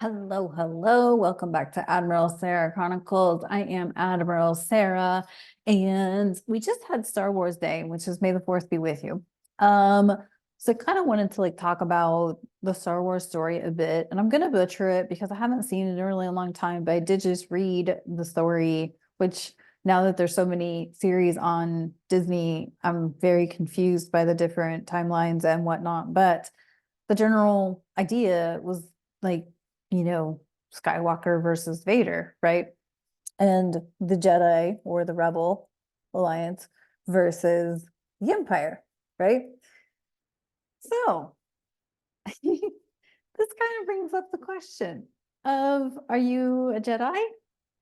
Hello, hello. Welcome back to Admiral Sara Chronicles. I am Admiral Sara, and we just had Star Wars Day, which is May the 4th be with you. So I kind of wanted to talk about the Star Wars story a bit, and I'm gonna butcher it because I haven't seen it in a really long time, but I did just read the story, which now that there's so many series on Disney, I'm very confused by the different timelines and whatnot. But the general idea was like, you know, Skywalker versus Vader, right? And the Jedi or the Rebel Alliance versus the Empire, right? So this kind of brings up the question of, are you a Jedi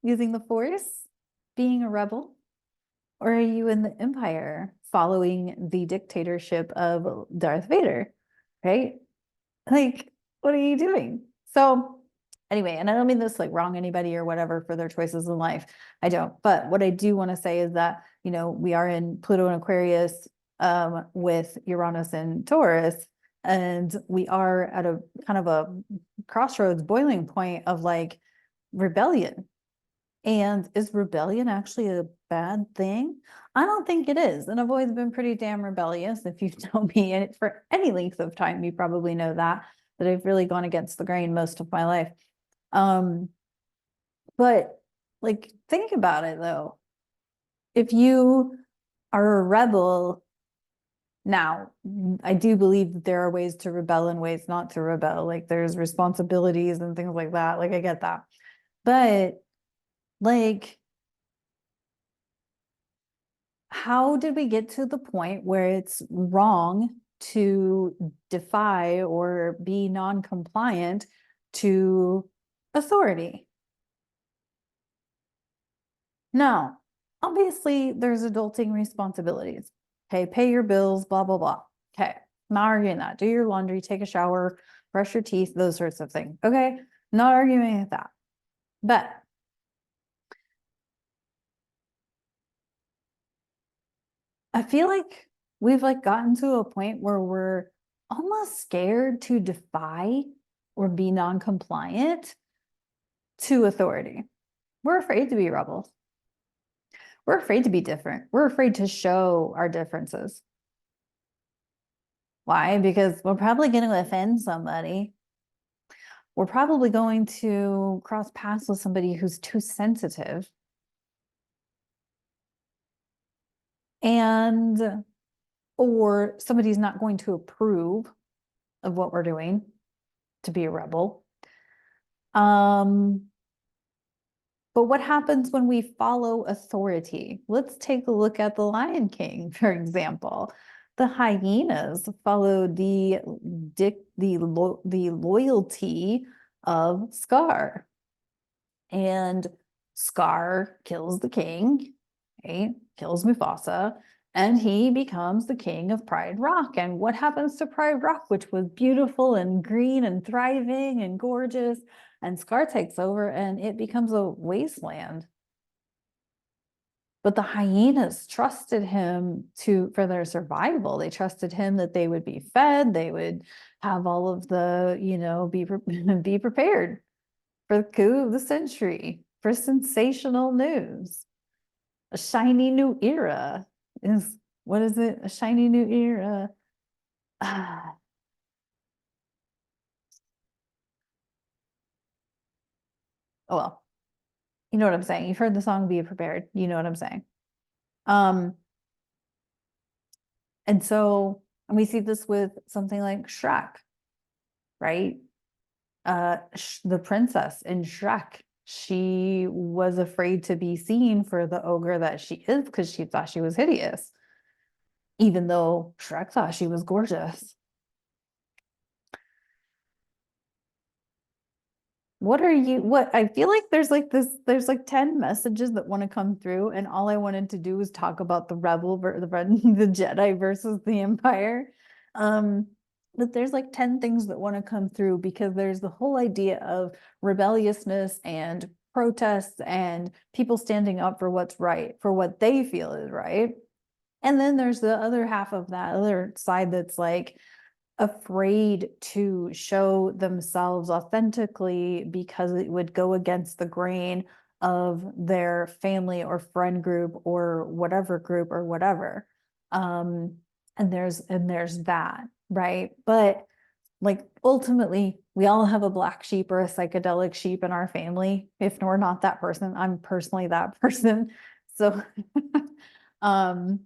using the Force, being a rebel, or are you in the Empire following the dictatorship of Darth Vader, right? Like, what are you doing? So anyway, and I don't mean this wrong anybody or whatever for their choices in life. I don't. But what I do want to say is that, we are in Pluto and Aquarius with Uranus and Taurus, and we are at a kind of a crossroads boiling point of rebellion. And is rebellion actually a bad thing? I don't think it is. And I've always been pretty damn rebellious. If you've known me and for any length of time, you probably know that I've really gone against the grain most of my life. But think about it though. If you are a rebel now, I do believe that there are ways to rebel and ways not to rebel. There's responsibilities and things like that. I get that. But how did we get to the point where it's wrong to defy or be non-compliant to authority? Now, obviously, there's adulting responsibilities. Okay, pay your bills, blah, blah, blah. Okay, not arguing that. Do your laundry, take a shower, brush your teeth, those sorts of things. Okay, not arguing with that. But I feel like we've gotten to a point where we're almost scared to defy or be non-compliant to authority. We're afraid to be rebels. We're afraid to be different. We're afraid to show our differences. Why? Because we're probably going to offend somebody. We're probably going to cross paths with somebody who's too sensitive. And or somebody's not going to approve of what we're doing to be a rebel. But what happens when we follow authority? Let's take a look at the Lion King, for example. The hyenas followed the loyalty of Scar, and Scar kills the king, right? Kills Mufasa, and he becomes the king of Pride Rock. And what happens to Pride Rock, which was beautiful and green and thriving and gorgeous? And Scar takes over and it becomes a wasteland. But the hyenas trusted him for their survival. They trusted him that they would be fed, they would have all of the, be prepared for the coup of the century, for sensational news. A shiny new era is, what is it? A shiny new era. Ah. Oh well, you know what I'm saying. You've heard the song Be Prepared. You know what I'm saying. Um, and so, and we see this with something like Shrek, right? The princess in Shrek, she was afraid to be seen for the ogre that she is because she thought she was hideous, even though Shrek thought she was gorgeous. What I feel like there's 10 messages that want to come through, and all I wanted to do was talk about the the Jedi versus the Empire. But there's 10 things that want to come through because there's the whole idea of rebelliousness and protests and people standing up for what's right, for what they feel is right. And then there's the other half of that other side that's afraid to show themselves authentically because it would go against the grain of their family or friend group or whatever. Um, and there's that, right? But like ultimately, we all have a black sheep or a psychedelic sheep in our family. If we're not that person, I'm personally that person. So um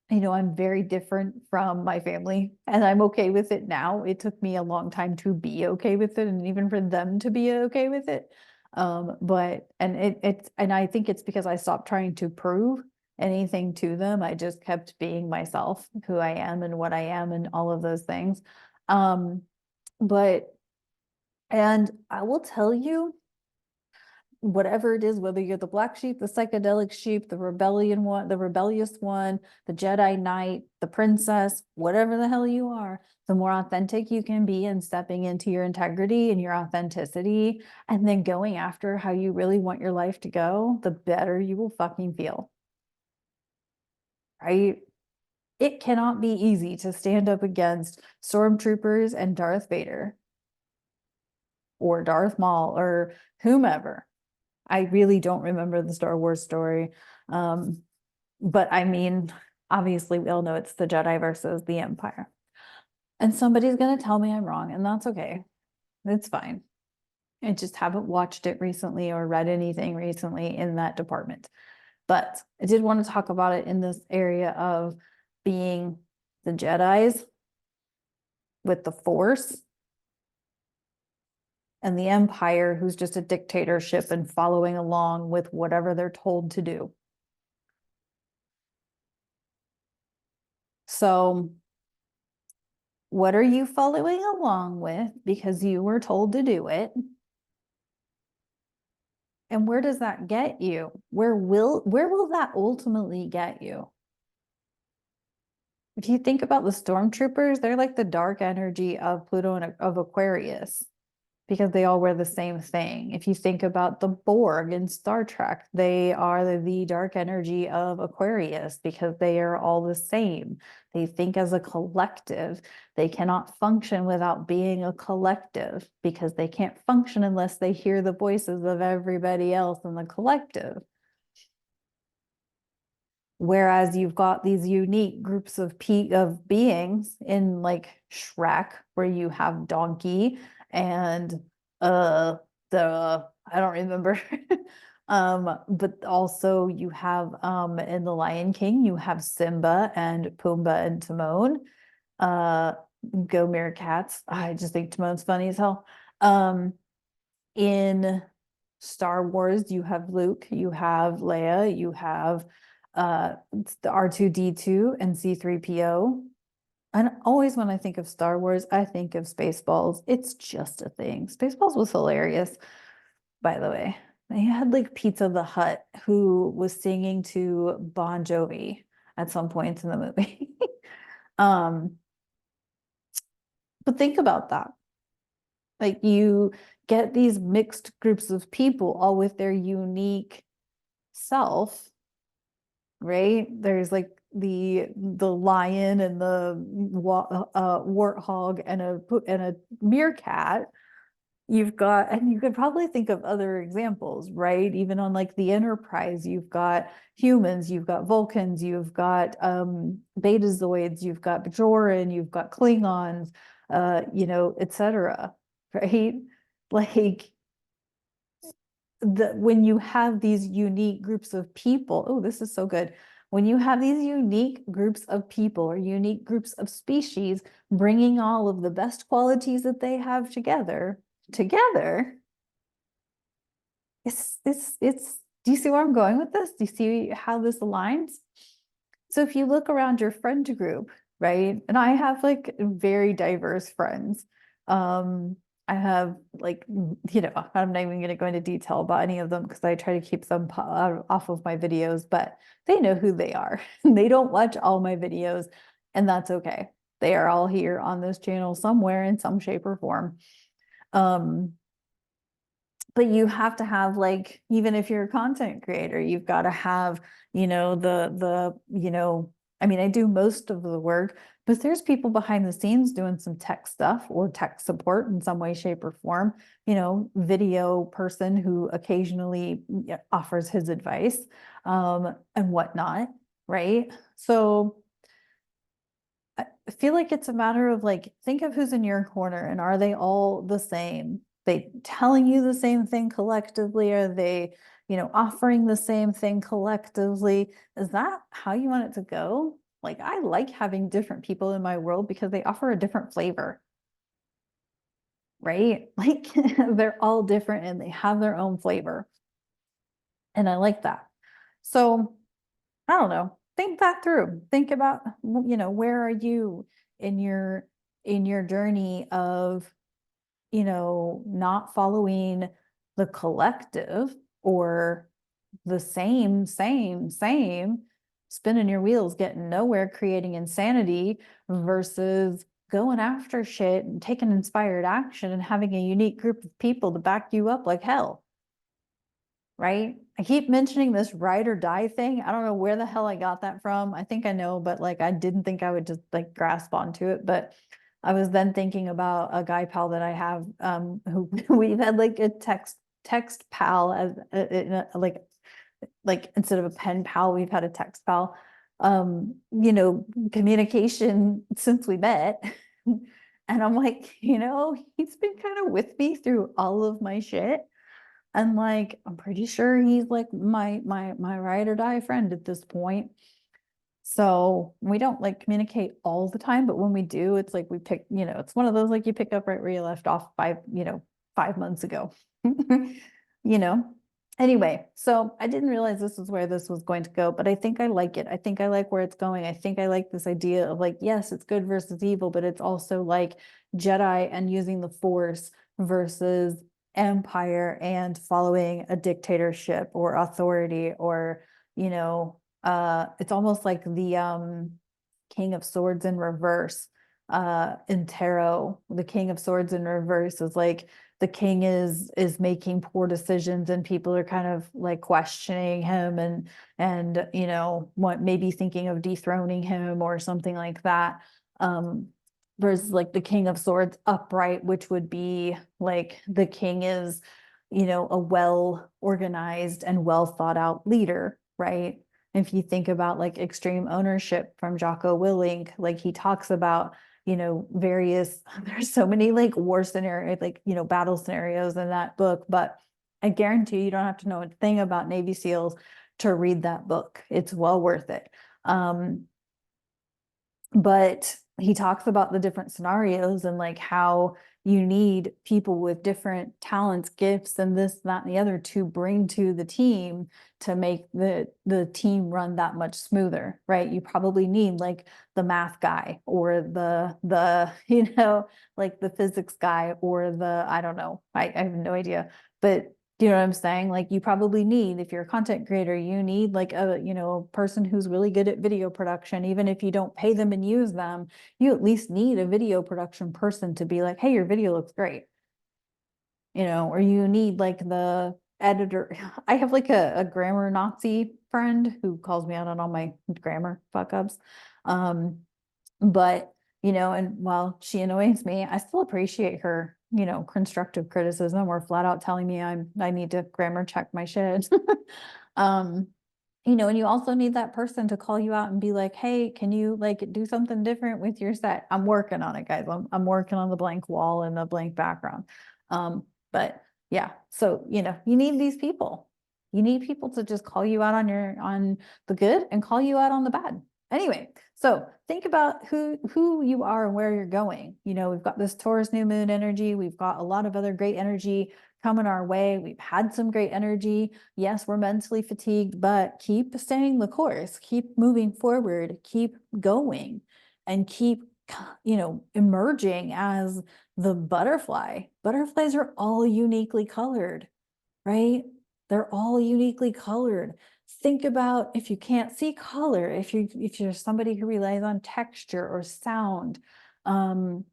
I'm very different from my family and I'm okay with it now. It took me a long time to be okay with it and even for them to be okay with it. But and it's and I think it's because I stopped trying to prove anything to them. I just kept being myself, who I am and what I am and all of those things. Um, but and I will tell you, whatever it is, whether you're the black sheep, the psychedelic sheep, the rebellion one, the rebellious one, the Jedi Knight, the princess, whatever the hell you are, the more authentic you can be in stepping into your integrity and your authenticity, and then going after how you really want your life to go, the better you will fucking feel. Right? It cannot be easy to stand up against stormtroopers and Darth Vader or Darth Maul or whomever. I really don't remember the Star Wars story. Um, but I mean, obviously, we all know it's the Jedi versus the Empire. And somebody's going to tell me I'm wrong, and that's okay. It's fine. I just haven't watched it recently or read anything recently in that department. But I did want to talk about it in this area of being the Jedis with the Force and the Empire, who's just a dictatorship and following along with whatever they're told to do. So, what are you following along with because you were told to do it? And where does that get you? Where will that ultimately get you? If you think about the stormtroopers, they're like the dark energy of Pluto and of Aquarius, because they all wear the same thing. If you think about the Borg in Star Trek, they are the dark energy of Aquarius because they are all the same. They think as a collective. They cannot function without being a collective because they can't function unless they hear the voices of everybody else in the collective. Whereas you've got these unique groups of beings in like Shrek, where you have Donkey and the I don't remember. But also you have in The Lion King, you have Simba and Pumbaa and Timon. Uh Go Meerkats. I just think Timon's funny as hell. In Star Wars, you have Luke, you have Leia, you have the R2D2 and C3PO. And always when I think of Star Wars, I think of Spaceballs. It's just a thing. Spaceballs was hilarious, by the way. They had like Pizza the Hut, who was singing to Bon Jovi at some points in the movie. um, but think about that. Like you get these mixed groups of people, all with their unique self, right? There's like the lion and the warthog and a meerkat. You've got, and you could probably think of other examples, right? Even on like the Enterprise, you've got humans, you've got Vulcans, you've got Betazoids, you've got Bajoran, you've got Klingons, etc. Right? Like when you have these unique groups of people, oh, this is so good. When you have these unique groups of people or unique groups of species bringing all of the best qualities that they have together, do you see where I'm going with this? Do you see how this aligns? So if you look around your friend group, right? And I have like very diverse friends. Um, I have like, I'm not even going to go into detail about any of them because I try to keep them off of my videos, but they know who they are. They don't watch all my videos, and that's okay. They are all here on this channel somewhere in some shape or form. Um, but you have to have like, even if you're a content creator, you've got to have, the I mean, I do most of the work, but there's people behind the scenes doing some tech stuff or tech support in some way, shape, or form. Video person who occasionally offers his advice, and whatnot, right? So I feel like it's a matter of like, think of who's in your corner and are they all the same? They telling you the same thing collectively? Are they, offering the same thing collectively? Is that how you want it to go? Like, I like having different people in my world because they offer a different flavor, right? Like, they're all different and they have their own flavor. And I like that. So I don't know. Think that through. Think about, where are you in your journey of, not following the collective or the same, spinning your wheels, getting nowhere, creating insanity versus going after shit and taking inspired action and having a unique group of people to back you up like hell. Right? I keep mentioning this ride or die thing. I don't know where the hell I got that from. I think I know, but like I didn't think I would just like grasp onto it. But I was then thinking about a guy pal that I have, who we've had like a text pal as like instead of a pen pal, we've had a text pal. Communication since we met. And I'm like, he's been kind of with me through all of my shit. And like, I'm pretty sure he's like my ride or die friend at this point. So we don't like communicate all the time, but when we do, it's like we pick, it's one of those like you pick up right where you left off 5 months ago. you know. Anyway, so I didn't realize this is where this was going to go, but I think I like it. I think I like where it's going. I think I like this idea of like, yes, it's good versus evil, but it's also like Jedi and using the Force versus empire and following a dictatorship or authority or, it's almost like the King of Swords in reverse. In tarot, the King of Swords in reverse is like the king is making poor decisions and people are kind of like questioning him and what maybe thinking of dethroning him or something like that. Versus like the King of Swords upright, which would be like the king is, a well organized and well thought out leader, right? If you think about like extreme ownership from Jocko Willink, like he talks about, various, there's so many like war scenarios, like, battle scenarios in that book, but I guarantee you don't have to know a thing about Navy SEALs to read that book. It's well worth it. But he talks about the different scenarios and like how you need people with different talents, gifts, and this, that, and the other to bring to the team to make the team run that much smoother, right? You probably need like the math guy or the like the physics guy or I don't know, I have no idea, but do you know what I'm saying? Like you probably need, if you're a content creator, you need like a person who's really good at video production. Even if you don't pay them and use them, you at least need a video production person to be like, hey, your video looks great. Or you need like the editor. I have like a grammar Nazi friend who calls me out on all my grammar fuck ups. But and while she annoys me, I still appreciate her, constructive criticism or flat out telling me I need to grammar check my shit. um, and you also need that person to call you out and be like, hey, can you like do something different with your set? I'm working on it, guys. I'm working on the blank wall and the blank background. But yeah, so you need these people. You need people to just call you out on the good and call you out on the bad. Anyway, so think about who you are and where you're going. We've got this Taurus new moon energy. We've got a lot of other great energy coming our way. We've had some great energy. Yes, we're mentally fatigued, but keep staying the course, keep moving forward, keep going, and keep, emerging as the butterfly. Butterflies are all uniquely colored, right? They're all uniquely colored. Think about if you can't see color, if you're somebody who relies on texture or sound, think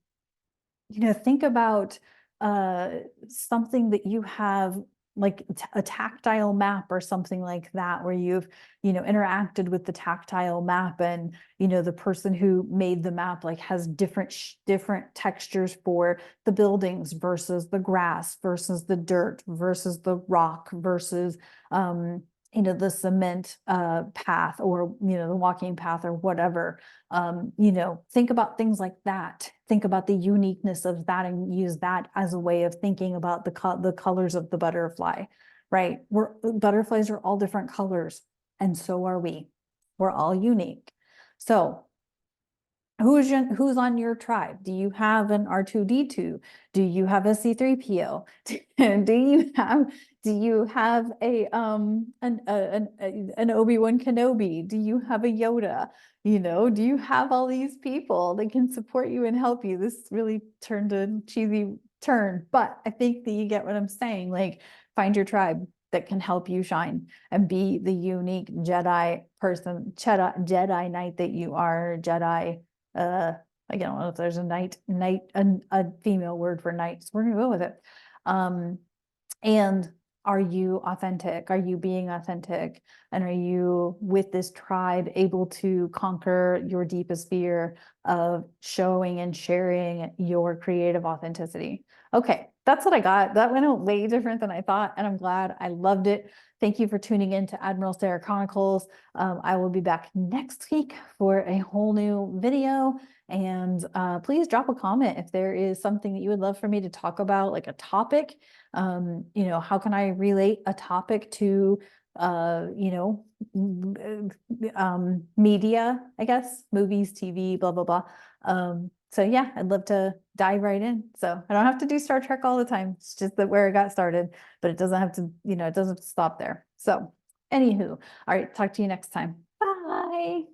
about something that you have like a tactile map or something like that, where you've, interacted with the tactile map, and, the person who made the map like has different textures for the buildings versus the grass versus the dirt versus the rock versus, the cement path, or, the walking path or whatever. Think about things like that. Think about the uniqueness of that and use that as a way of thinking about the colors of the butterfly, right? Butterflies are all different colors, and so are we. We're all unique. So who's on your tribe? Do you have an R2D2? Do you have a C3PO? Do you have an Obi-Wan Kenobi? Do you have a Yoda? Do you have all these people that can support you and help you? This really turned a cheesy turn, but I think that you get what I'm saying. Like, find your tribe that can help you shine and be the unique Jedi person, Jedi Knight that you are. Jedi, I don't know if there's a female word for knight, so we're gonna go with it. And are you authentic? Are you being authentic? And are you, with this tribe, able to conquer your deepest fear of showing and sharing your creative authenticity? Okay, that's what I got. That went out way different than I thought, and I'm glad. I loved it. Thank you for tuning in to Admiral Sara Chronicles. I will be back next week for a whole new video. And please drop a comment if there is something that you would love for me to talk about, like a topic. How can I relate a topic to, media, I guess, movies, TV, blah, blah, blah. So yeah, I'd love to dive right in. So I don't have to do Star Trek all the time. It's just that where it got started, but it doesn't have to, it doesn't have to stop there. So anywho, all right, talk to you next time. Bye.